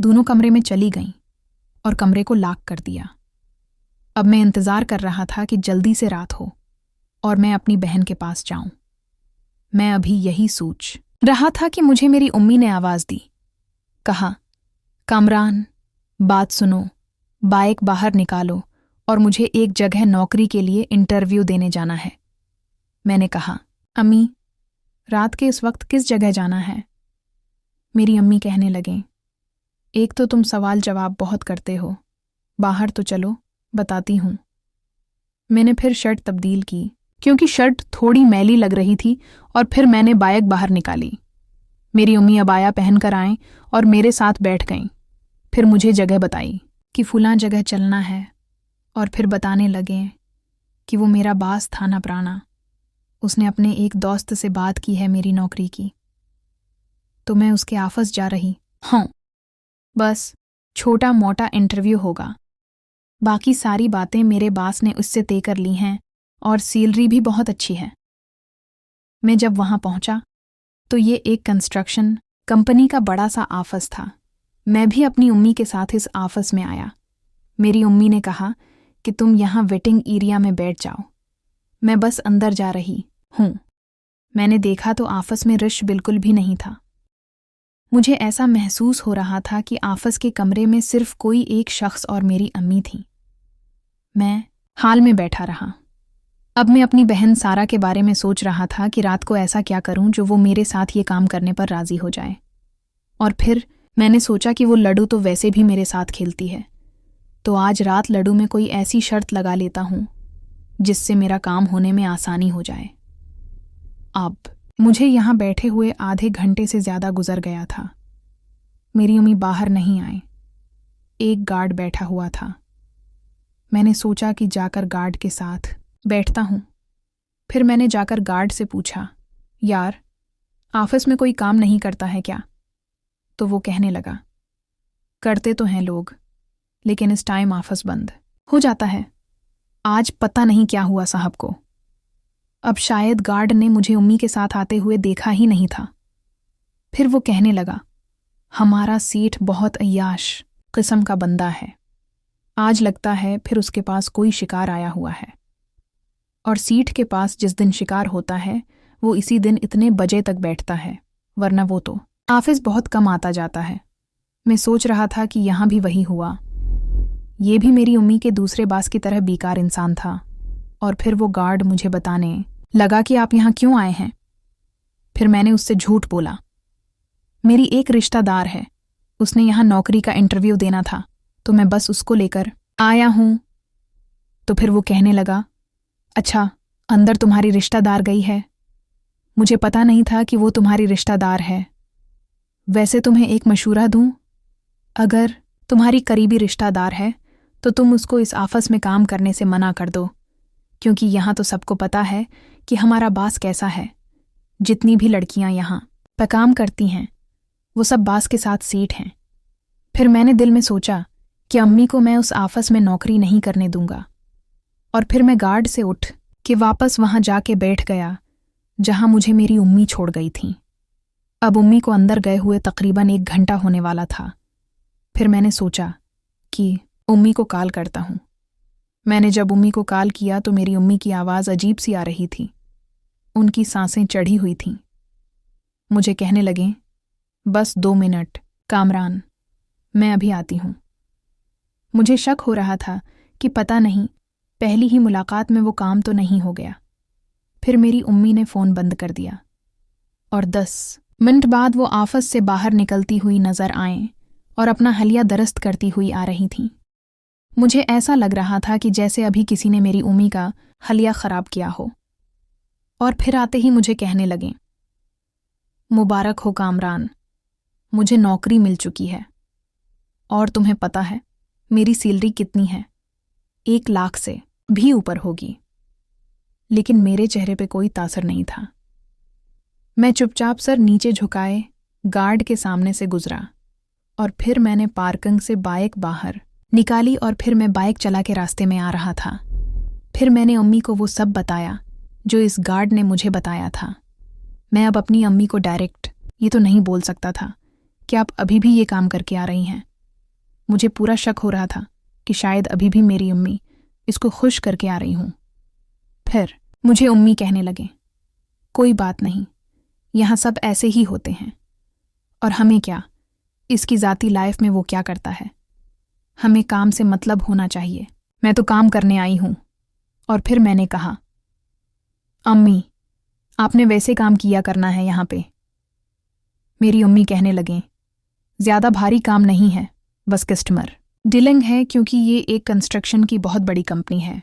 दोनों कमरे में चली गईं और कमरे को लॉक कर दिया। अब मैं इंतज़ार कर रहा था कि जल्दी से रात हो और मैं अपनी बहन के पास जाऊं। मैं अभी यही सोच रहा था कि मुझे मेरी उम्मी ने आवाज़ दी। कहा, कामरान, बात सुनो, बाइक बाहर निकालो और मुझे एक जगह नौकरी के लिए इंटरव्यू देने जाना है। मैंने कहा, अम्मी, रात के इस वक्त किस जगह जाना है? मेरी अम्मी कहने लगें, एक तो तुम सवाल जवाब बहुत करते हो, बाहर तो चलो, बताती हूँ। मैंने फिर शर्ट तब्दील की क्योंकि शर्ट थोड़ी मैली लग रही थी और फिर मैंने बाइक बाहर निकाली। मेरी अम्मी अबाया पहनकर आएं और मेरे साथ बैठ गईं। फिर मुझे जगह बताई कि फुलां जगह चलना है और फिर बताने लगे कि वो मेरा बास था ना पुराना, उसने अपने एक दोस्त से बात की है मेरी नौकरी की, तो मैं उसके ऑफिस जा रही हूँ। बस छोटा मोटा इंटरव्यू होगा, बाकी सारी बातें मेरे बास ने उससे तय कर ली हैं और सैलरी भी बहुत अच्छी है। मैं जब वहाँ पहुँचा तो ये एक कंस्ट्रक्शन कंपनी का बड़ा सा ऑफिस था। मैं भी अपनी उम्मी के साथ इस ऑफिस में आया। मेरी उम्मी ने कहा कि तुम यहाँ वेटिंग एरिया में बैठ जाओ, मैं बस अंदर जा रही हूँ। मैंने देखा तो ऑफिस में रश बिल्कुल भी नहीं था। मुझे ऐसा महसूस हो रहा था कि ऑफिस के कमरे में सिर्फ कोई एक शख्स और मेरी अम्मी थी। मैं हाल में बैठा रहा। अब मैं अपनी बहन सारा के बारे में सोच रहा था कि रात को ऐसा क्या करूं जो वो मेरे साथ ये काम करने पर राजी हो जाए। और फिर मैंने सोचा कि वो लड्डू तो वैसे भी मेरे साथ खेलती है, तो आज रात लड्डू में कोई ऐसी शर्त लगा लेता हूं जिससे मेरा काम होने में आसानी हो जाए। अब मुझे यहाँ बैठे हुए आधे घंटे से ज़्यादा गुजर गया था। मेरी अम्मी बाहर नहीं आए। एक गार्ड बैठा हुआ था। मैंने सोचा कि जाकर गार्ड के साथ बैठता हूँ। फिर मैंने जाकर गार्ड से पूछा, यार, ऑफिस में कोई काम नहीं करता है क्या? तो वो कहने लगा, करते तो हैं लोग, लेकिन इस टाइम ऑफिस बंद हो जाता है। आज पता नहीं क्या हुआ साहब को। अब शायद गार्ड ने मुझे उम्मी के साथ आते हुए देखा ही नहीं था। फिर वो कहने लगा, हमारा सेठ बहुत अय्याश किस्म का बंदा है, आज लगता है फिर उसके पास कोई शिकार आया हुआ है। और सेठ के पास जिस दिन शिकार होता है वो इसी दिन इतने बजे तक बैठता है, वरना वो तो ऑफिस बहुत कम आता जाता है। मैं सोच रहा था कि यहाँ भी वही हुआ। ये भी मेरी उम्मी के दूसरे बास की तरह बेकार इंसान था। और फिर वो गार्ड मुझे बताने लगा कि आप यहाँ क्यों आए हैं। फिर मैंने उससे झूठ बोला, मेरी एक रिश्तेदार है, उसने यहाँ नौकरी का इंटरव्यू देना था, तो मैं बस उसको लेकर आया हूँ। तो फिर वो कहने लगा, अच्छा, अंदर तुम्हारी रिश्तेदार गई है? मुझे पता नहीं था कि वो तुम्हारी रिश्तेदार है। वैसे तुम्हें एक मशूरा दूं, अगर तुम्हारी करीबी रिश्तेदार है तो तुम उसको इस ऑफिस में काम करने से मना कर दो, क्योंकि यहाँ तो सबको पता है कि हमारा बास कैसा है। जितनी भी लड़कियां यहाँ पर काम करती हैं वो सब बास के साथ सेठ हैं। फिर मैंने दिल में सोचा कि अम्मी को मैं उस ऑफिस में नौकरी नहीं करने दूंगा। और फिर मैं गार्ड से उठ के वापस वहां जाके बैठ गया जहां मुझे मेरी उम्मी छोड़ गई थी। अब उम्मी को अंदर गए हुए तकरीबन 1 घंटा होने वाला था। फिर मैंने सोचा कि उम्मी को कॉल करता हूँ। मैंने जब उम्मी को कॉल किया तो मेरी उम्मी की आवाज़ अजीब सी आ रही थी। उनकी सांसें चढ़ी हुई थीं। मुझे कहने लगे, बस 2 मिनट कामरान, मैं अभी आती हूँ। मुझे शक हो रहा था कि पता नहीं पहली ही मुलाकात में वो काम तो नहीं हो गया। फिर मेरी उम्मी ने फ़ोन बंद कर दिया और 10 मिनट बाद वो ऑफिस से बाहर निकलती हुई नज़र आएं और अपना हलिया दरस्त करती हुई आ रही थीं। मुझे ऐसा लग रहा था कि जैसे अभी किसी ने मेरी उम्मी का हलिया ख़राब किया हो। और फिर आते ही मुझे कहने लगे, मुबारक हो कामरान, मुझे नौकरी मिल चुकी है। और तुम्हें पता है मेरी सैलरी कितनी है? 1 लाख से भी ऊपर होगी। लेकिन मेरे चेहरे पे कोई तासर नहीं था। मैं चुपचाप सर नीचे झुकाए गार्ड के सामने से गुजरा और फिर मैंने पार्किंग से बाइक बाहर निकाली और फिर मैं बाइक चला के रास्ते में आ रहा था। फिर मैंने अम्मी को वो सब बताया जो इस गार्ड ने मुझे बताया था। मैं अब अपनी अम्मी को डायरेक्ट ये तो नहीं बोल सकता था कि आप अभी भी ये काम करके आ रही हैं। मुझे पूरा शक हो रहा था कि शायद अभी भी मेरी अम्मी इसको खुश करके आ रही हूं। फिर मुझे अम्मी कहने लगे, कोई बात नहीं, यहाँ सब ऐसे ही होते हैं, और हमें क्या, इसकी ज़ाती लाइफ में वो क्या करता है, हमें काम से मतलब होना चाहिए। मैं तो काम करने आई हूं। और फिर मैंने कहा, अम्मी आपने वैसे काम किया करना है यहाँ पे। मेरी अम्मी कहने लगें, ज़्यादा भारी काम नहीं है, बस कस्टमर डीलिंग है, क्योंकि ये एक कंस्ट्रक्शन की बहुत बड़ी कंपनी है।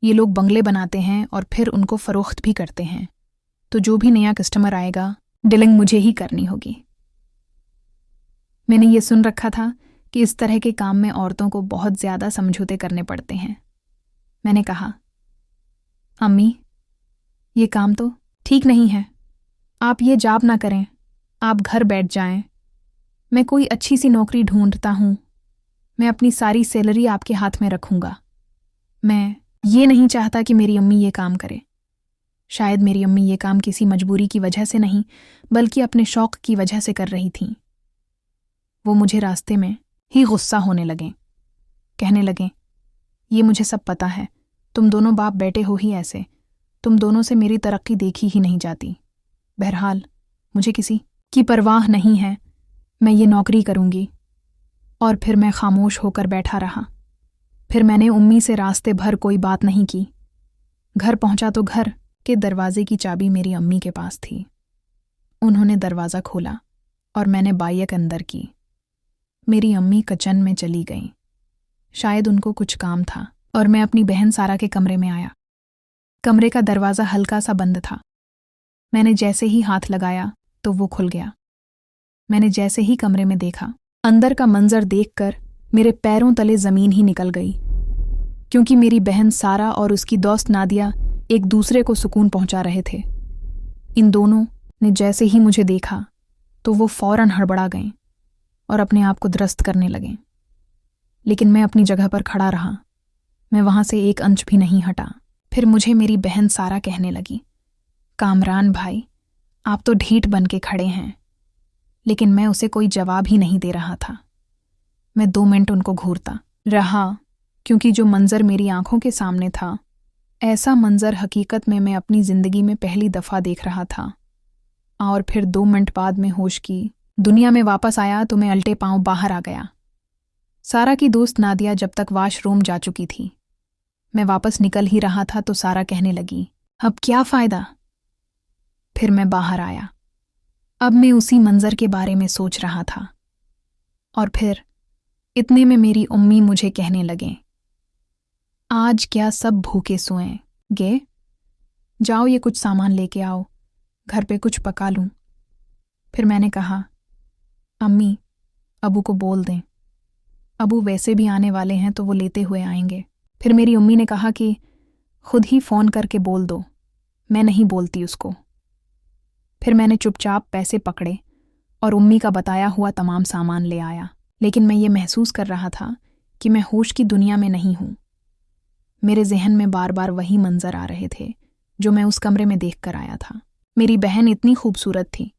ये लोग बंगले बनाते हैं और फिर उनको फ़रोख्त भी करते हैं, तो जो भी नया कस्टमर आएगा डीलिंग मुझे ही करनी होगी। मैंने ये सुन रखा था कि इस तरह के काम में औरतों को बहुत ज़्यादा समझौते करने पड़ते हैं। मैंने कहा, अम्मी ये काम तो ठीक नहीं है, आप ये जॉब ना करें, आप घर बैठ जाएं। मैं कोई अच्छी सी नौकरी ढूंढता हूं, मैं अपनी सारी सैलरी आपके हाथ में रखूंगा। मैं ये नहीं चाहता कि मेरी अम्मी ये काम करे। शायद मेरी अम्मी ये काम किसी मजबूरी की वजह से नहीं, बल्कि अपने शौक की वजह से कर रही थीं। वो मुझे रास्ते में ही गुस्सा होने लगें, कहने लगें, ये मुझे सब पता है, तुम दोनों बाप बेटे हो ही ऐसे, तुम दोनों से मेरी तरक्की देखी ही नहीं जाती। बहरहाल मुझे किसी की परवाह नहीं है, मैं ये नौकरी करूंगी। और फिर मैं खामोश होकर बैठा रहा। फिर मैंने उम्मी से रास्ते भर कोई बात नहीं की। घर पहुंचा तो घर के दरवाजे की चाबी मेरी अम्मी के पास थी। उन्होंने दरवाज़ा खोला और मैंने बाइक अंदर की। मेरी अम्मी किचन में चली गईं। शायद उनको कुछ काम था और मैं अपनी बहन सारा के कमरे में आया। कमरे का दरवाज़ा हल्का सा बंद था। मैंने जैसे ही हाथ लगाया तो वो खुल गया। मैंने जैसे ही कमरे में देखा, अंदर का मंजर देखकर मेरे पैरों तले ज़मीन ही निकल गई, क्योंकि मेरी बहन सारा और उसकी दोस्त नादिया एक दूसरे को सुकून पहुंचा रहे थे। इन दोनों ने जैसे ही मुझे देखा तो वो फौरन हड़बड़ा गए और अपने आप को दुरुस्त करने लगे, लेकिन मैं अपनी जगह पर खड़ा रहा। मैं वहां से एक इंच भी नहीं हटा। फिर मुझे मेरी बहन सारा कहने लगी, कामरान भाई आप तो ढीठ बन के खड़े हैं। लेकिन मैं उसे कोई जवाब ही नहीं दे रहा था। मैं 2 मिनट उनको घूरता रहा, क्योंकि जो मंजर मेरी आंखों के सामने था, ऐसा मंजर हकीकत में मैं अपनी ज़िंदगी में पहली दफ़ा देख रहा था। और फिर 2 मिनट बाद में होश की दुनिया में वापस आया तो मैं अल्टे पांव बाहर आ गया। सारा की दोस्त नादिया जब तक वॉशरूम जा चुकी थी। मैं वापस निकल ही रहा था तो सारा कहने लगी, अब क्या फ़ायदा। फिर मैं बाहर आया। अब मैं उसी मंजर के बारे में सोच रहा था। और फिर इतने में मेरी अम्मी मुझे कहने लगे, आज क्या सब भूखे सोएं गे, जाओ ये कुछ सामान लेके आओ, घर पे कुछ पका लूं। फिर मैंने कहा, अम्मी अबू को बोल दें, अबू वैसे भी आने वाले हैं तो वो लेते हुए आएंगे। फिर मेरी अम्मी ने कहा कि खुद ही फ़ोन करके बोल दो, मैं नहीं बोलती उसको। फिर मैंने चुपचाप पैसे पकड़े और अम्मी का बताया हुआ तमाम सामान ले आया। लेकिन मैं ये महसूस कर रहा था कि मैं होश की दुनिया में नहीं हूँ। मेरे जहन में बार बार वही मंजर आ रहे थे जो मैं उस कमरे में देख कर आया था। मेरी बहन इतनी खूबसूरत थी,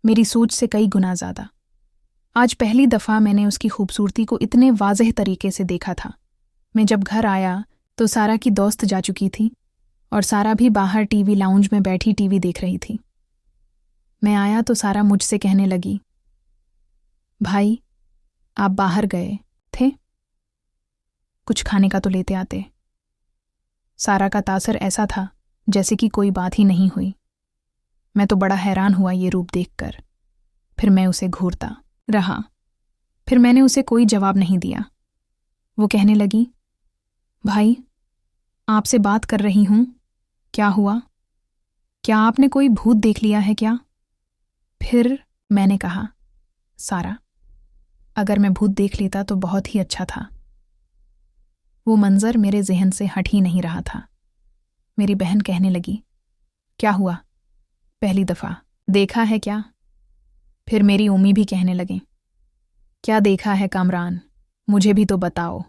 मेरी सोच से कई गुना ज़्यादा। आज पहली दफ़ा मैंने उसकी खूबसूरती को इतने वाज़ेह तरीके से देखा था। मैं जब घर आया तो सारा की दोस्त जा चुकी थी और सारा भी बाहर टीवी लाउंज में बैठी टीवी देख रही थी। मैं आया तो सारा मुझसे कहने लगी, भाई आप बाहर गए थे, कुछ खाने का तो लेते आते। सारा का तासर ऐसा था जैसे कि कोई बात ही नहीं हुई। मैं तो बड़ा हैरान हुआ ये रूप देखकर। फिर मैं उसे घूरता रहा। फिर मैंने उसे कोई जवाब नहीं दिया। वो कहने लगी, भाई आपसे बात कर रही हूं, क्या हुआ, क्या आपने कोई भूत देख लिया है क्या। फिर मैंने कहा, सारा अगर मैं भूत देख लेता तो बहुत ही अच्छा था। वो मंजर मेरे जहन से हट ही नहीं रहा था। मेरी बहन कहने लगी, क्या हुआ, पहली दफ़ा देखा है क्या। फिर मेरी अम्मी भी कहने लगे, क्या देखा है कामरान, मुझे भी तो बताओ।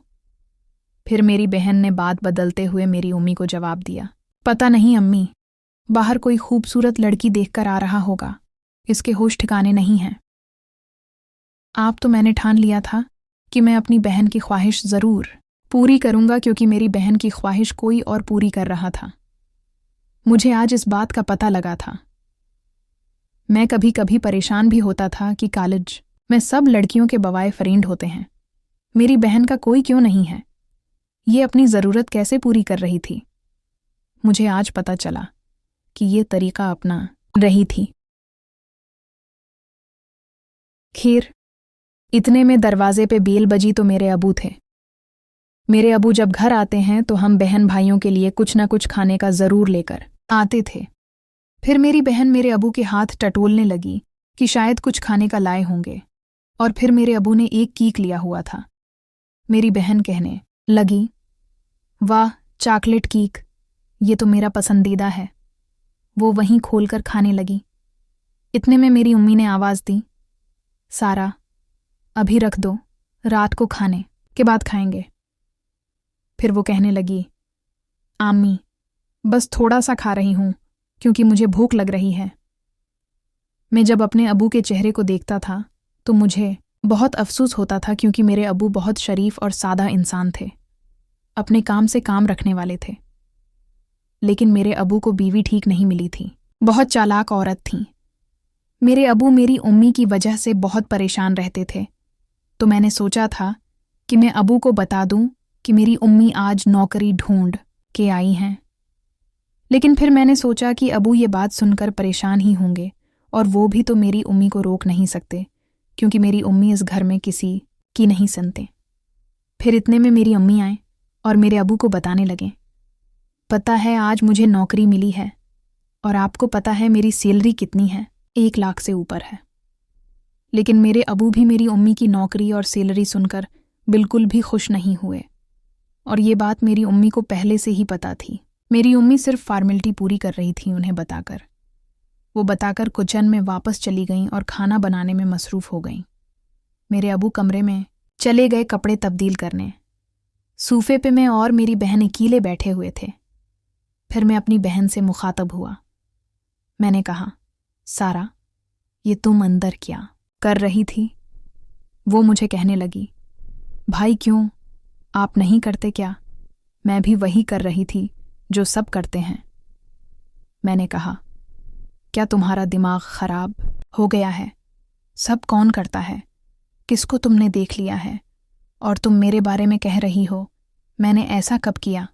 फिर मेरी बहन ने बात बदलते हुए मेरी अम्मी को जवाब दिया, पता नहीं अम्मी, बाहर कोई खूबसूरत लड़की देखकर आ रहा होगा, इसके होश ठिकाने नहीं हैं। आप तो मैंने ठान लिया था कि मैं अपनी बहन की ख्वाहिश ज़रूर पूरी करूंगा, क्योंकि मेरी बहन की ख्वाहिश कोई और पूरी कर रहा था। मुझे आज इस बात का पता लगा था। मैं कभी कभी परेशान भी होता था कि कॉलेज में सब लड़कियों के बवाए फ्रेंड होते हैं, मेरी बहन का कोई क्यों नहीं है। ये अपनी ज़रूरत कैसे पूरी कर रही थी। मुझे आज पता चला कि ये तरीका अपना रही थी। खैर, इतने में दरवाजे पे बेल बजी तो मेरे अबू थे। मेरे अबू जब घर आते हैं तो हम बहन भाइयों के लिए कुछ ना कुछ खाने का ज़रूर लेकर आते थे। फिर मेरी बहन मेरे अबू के हाथ टटोलने लगी कि शायद कुछ खाने का लाए होंगे, और फिर मेरे अबू ने एक केक लिया हुआ था। मेरी बहन कहने लगी, वाह चॉकलेट केक, ये तो मेरा पसंदीदा है। वो वहीं खोलकर खाने लगी। इतने में मेरी अम्मी ने आवाज़ दी, सारा अभी रख दो, रात को खाने के बाद खाएंगे। फिर वो कहने लगी, आम्मी बस थोड़ा सा खा रही हूं क्योंकि मुझे भूख लग रही है। मैं जब अपने अबू के चेहरे को देखता था तो मुझे बहुत अफसोस होता था, क्योंकि मेरे अबू बहुत शरीफ और सादा इंसान थे, अपने काम से काम रखने वाले थे। लेकिन मेरे अबू को बीवी ठीक नहीं मिली थी, बहुत चालाक औरत थी। मेरे अबू मेरी उम्मी की वजह से बहुत परेशान रहते थे, तो मैंने सोचा था कि मैं अबू को बता दूं कि मेरी उम्मी आज नौकरी ढूंढ के आई हैं। लेकिन फिर मैंने सोचा कि अबू ये बात सुनकर परेशान ही होंगे, और वो भी तो मेरी उम्मी को रोक नहीं सकते, क्योंकि मेरी उम्मी इस घर में किसी की नहीं सुनते। फिर इतने में मेरी अम्मी आए और मेरे अबू को बताने लगे, पता है आज मुझे नौकरी मिली है, और आपको पता है मेरी सैलरी कितनी है, 1 लाख से ऊपर है। लेकिन मेरे अबू भी मेरी उम्मी की नौकरी और सैलरी सुनकर बिल्कुल भी खुश नहीं हुए, और ये बात मेरी उम्मी को पहले से ही पता थी। मेरी उम्मी सिर्फ फॉर्मेलिटी पूरी कर रही थी उन्हें बताकर। वो बताकर किचन में वापस चली गईं और खाना बनाने में मसरूफ़ हो गईं। मेरे अबू कमरे में चले गए कपड़े तब्दील करने। सूफे पे मैं और मेरी बहन अकेले बैठे हुए थे। फिर मैं अपनी बहन से मुखातब हुआ। मैंने कहा, सारा ये तुम अंदर क्या कर रही थी? वो मुझे कहने लगी, भाई क्यों, आप नहीं करते क्या? मैं भी वही कर रही थी जो सब करते हैं। मैंने कहा, क्या तुम्हारा दिमाग खराब हो गया है? सब कौन करता है? किसको तुमने देख लिया है और तुम मेरे बारे में कह रही हो मैंने ऐसा कब किया?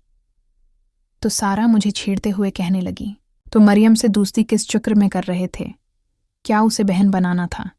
तो सारा मुझे छेड़ते हुए कहने लगी, तो मरियम से दोस्ती किस चक्र में कर रहे थे? क्या उसे बहन बनाना था?